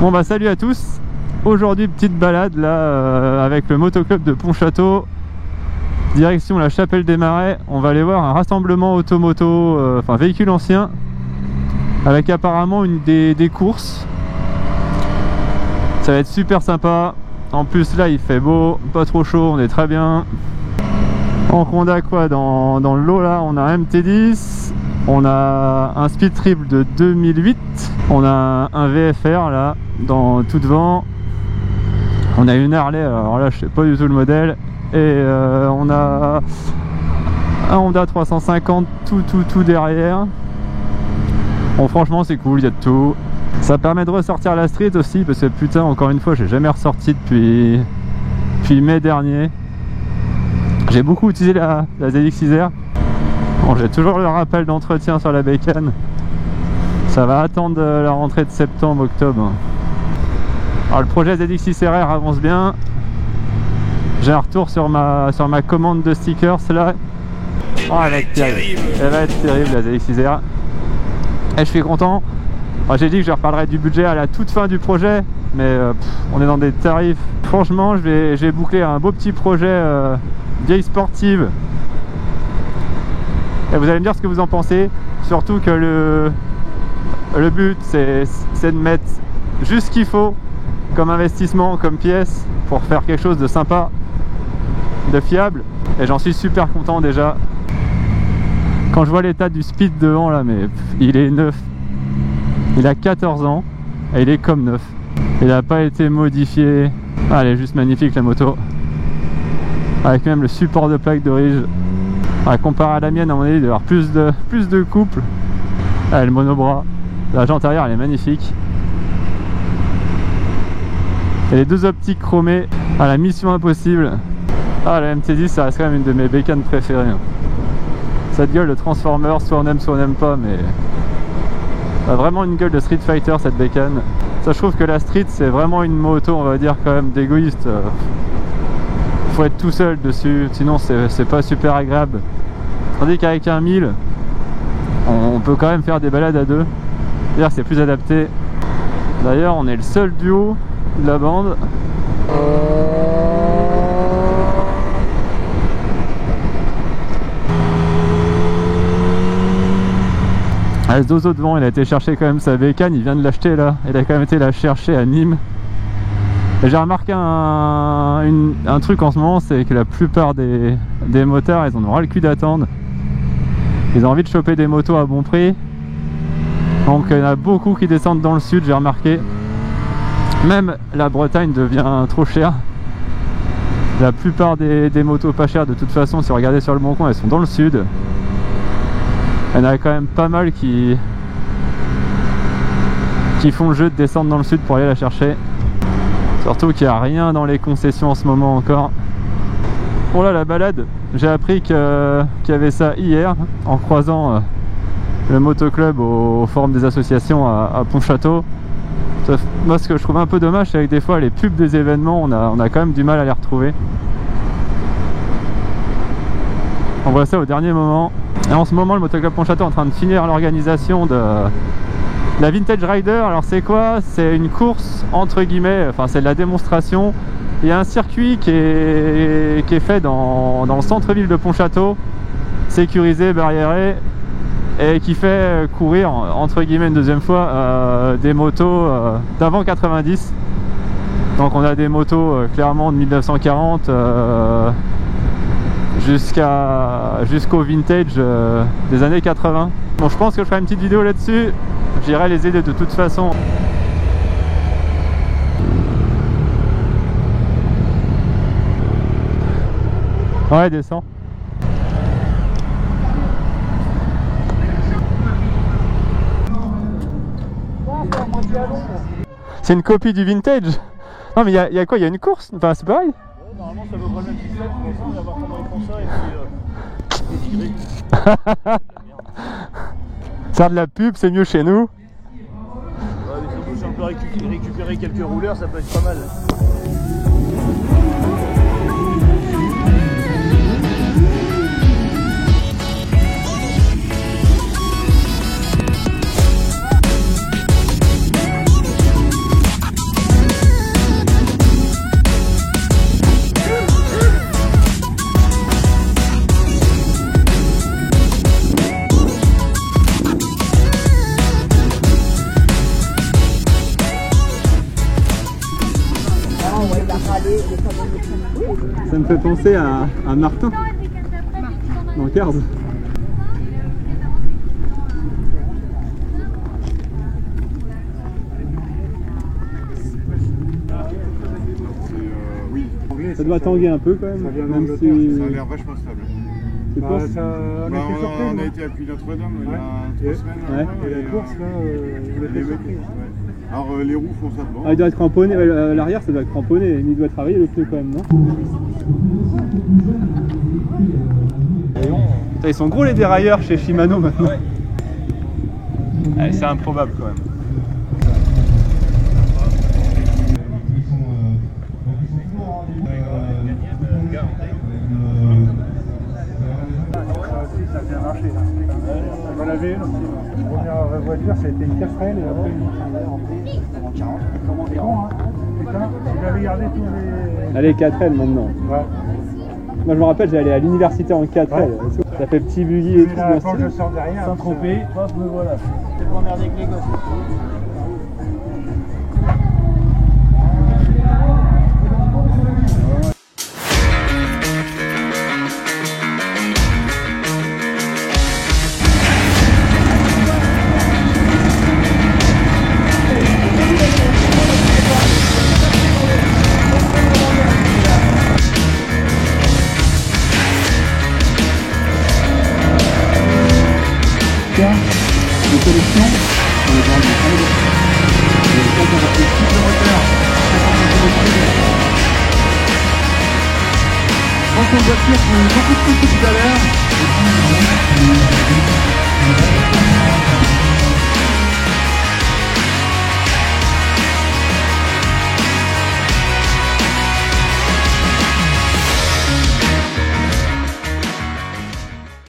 Bon bah salut à tous. Aujourd'hui petite balade là avec le motoclub de Pontchâteau. Direction la Chapelle des Marais. On va aller voir un rassemblement automoto, enfin véhicule ancien, avec apparemment des courses. Ça va être super sympa. En plus là il fait beau, pas trop chaud, on est très bien. Donc on a quoi dans le lot là? On a un MT10, on a un Speed Triple de 2008, on a un VFR là dans tout devant, on a une Harley, alors là je sais pas du tout le modèle, et on a un Honda 350 tout derrière. Bon franchement c'est cool, il y a de tout. Ça permet de ressortir la street aussi parce que putain encore une fois j'ai jamais ressorti depuis mai dernier. J'ai beaucoup utilisé la ZX6R. Bon, j'ai toujours le rappel d'entretien sur la bécane. Ça va attendre la rentrée de septembre-octobre. Alors le projet ZX6RR avance bien. J'ai un retour sur ma commande de stickers là. Oh, elle va être terrible. Elle va être terrible la ZX6R. Et je suis content. Enfin, j'ai dit que je reparlerai du budget à la toute fin du projet, mais on est dans des tarifs. Franchement, j'ai bouclé un beau petit projet vieille sportive. Et vous allez me dire ce que vous en pensez. Surtout que le but, c'est de mettre juste ce qu'il faut comme investissement, comme pièce, pour faire quelque chose de sympa, de fiable. Et j'en suis super content déjà. Quand je vois l'état du Speed devant là, mais il est neuf. Il a 14 ans et il est comme neuf. Il n'a pas été modifié. Ah, elle est juste magnifique la moto. Avec même le support de plaque d'origine. Ah, comparé à la mienne, à mon avis, il doit y avoir plus de couple. Ah, le monobras. La jante arrière, elle est magnifique. Et les deux optiques chromées. Ah, la mission impossible. Ah, la MT10, ça reste quand même une de mes bécanes préférées. Cette gueule de Transformers, soit on aime pas, mais... a vraiment une gueule de Street Fighter cette bécane. Ça, je trouve que la street c'est vraiment une moto, on va dire quand même d'égoïste. Faut être tout seul dessus, sinon c'est pas super agréable. Tandis qu'avec un 1000 on peut quand même faire des balades à deux. D'ailleurs c'est plus adapté. D'ailleurs on est le seul duo de la bande. Ah, ce dozo devant, il a été chercher quand même sa bécane, il vient de l'acheter là, il a quand même été la chercher à Nîmes. Et j'ai remarqué un truc en ce moment, c'est que la plupart des motards, ils en auront le cul d'attendre. Ils ont envie de choper des motos à bon prix. Donc il y en a beaucoup qui descendent dans le sud, j'ai remarqué. Même la Bretagne devient trop chère. La plupart des motos pas chères de toute façon, si vous regardez sur le bon coin, elles sont dans le sud. Il y en a quand même pas mal qui font le jeu de descendre dans le sud pour aller la chercher. Surtout qu'il n'y a rien dans les concessions en ce moment encore. Bon là la balade, j'ai appris qu'il y avait ça hier en croisant le motoclub au forum des associations à Pontchâteau. Moi ce que je trouve un peu dommage, c'est que des fois les pubs des événements, on a quand même du mal à les retrouver. On voit ça au dernier moment. Et en ce moment le motoclub Pontchâteau est en train de finir l'organisation de la Vintage Rider. Alors c'est quoi? C'est une course entre guillemets, enfin c'est de la démonstration. Il y a un circuit qui est fait dans le centre-ville de Pontchâteau, sécurisé, barriéré, et qui fait courir entre guillemets une deuxième fois des motos d'avant 90. Donc on a des motos clairement de 1940 jusqu'au vintage des années 80. Bon, je pense que je ferai une petite vidéo là-dessus. J'irai les aider de toute façon. Ouais, descends. C'est une copie du vintage. Non mais il y a quoi? Il y a une course? Enfin c'est pareil. Normalement ça vaut pas le même système, on va voir comment ils font ça et puis les Faire de la pub c'est mieux chez nous. Ouais mais surtout si on peut récupérer quelques rouleurs ça peut être pas mal. Ça me fait penser à Martin dans Cars. Ça doit tanguer un peu quand même. Même si... Ça a l'air vachement stable. Tu penses On a été à Puy-Notre-Dame il y a 3 semaines. Et la course là, on était surpris. Alors les roues font ça devant. Ah, il doit être cramponné, l'arrière ça doit être cramponné, mais il doit travailler le pneu quand même, non? Putain, ils sont gros les dérailleurs chez Shimano maintenant. Ouais, c'est improbable quand même. Ça a bien marché là. On avait une première voiture, ça a été une casserelle et après une 40. C'est con hein. Putain, vous avez gardé tous les... Allez, 4L maintenant. Ouais. Moi je me rappelle, j'allais à l'université en 4L. Ouais. Ça fait petit buggy et tout. Quand je sors derrière, Saint-Tropez, hop, me voilà. C'est pour emmerder avec les gosses. De collection, on est dans le moteur, je pense qu'une voiture qui a beaucoup de tout à l'heure.